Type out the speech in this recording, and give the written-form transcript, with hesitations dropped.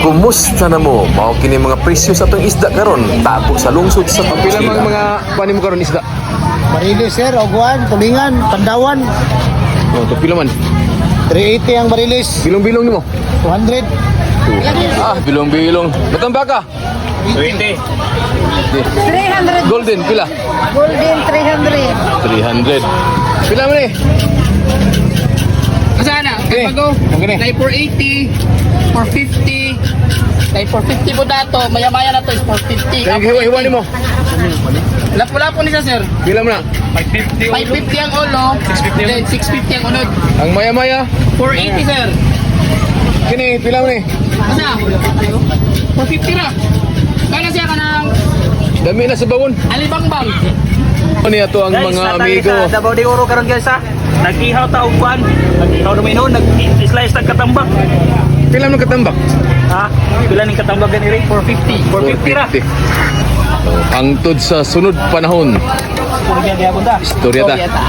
Kumusta na mo? Mao kini mga presyo sa atong isda karon tapo sa lungsod sa Pila Pamplona. mga kuan mo karon isda? Barilis sir, Oguan, Tulingan, Pandawan. Oh, to pila man. 380 ang barilis. Bilong-bilong nimo. 200. Ah, bilong-bilong. Matamba ka. 20. 300. Golden pila? Golden 300. 300. Pila man eh? Masana, Okay. bago. Okay. Dahil 480, 450. Dahil 450 po dato, maya-maya na to is 450. Kaya hiwa nimo. Lapo-lapo ni siya, sir. Pila man na? 550 ang ulo, then 650 ang unod. Ang maya-maya. 480, sir. Kini pila man eh? Masa? 450 na. Kaya siya ka ng Dami na sa bawon. alibangbang. Ano niya to ang mga amigo? Davao de Oro karon guys ha. Nag-ihaw ta og kwan. Nag-ihaw na mainon, nag-slice tag katambak. Pila man katambak? Ha? Pila ning katambak ganiri? 450. 450 ra. 450. Oh, hangtod sa sunod panahon. Puro gyud gyapon ta. Istorya ta. Yata.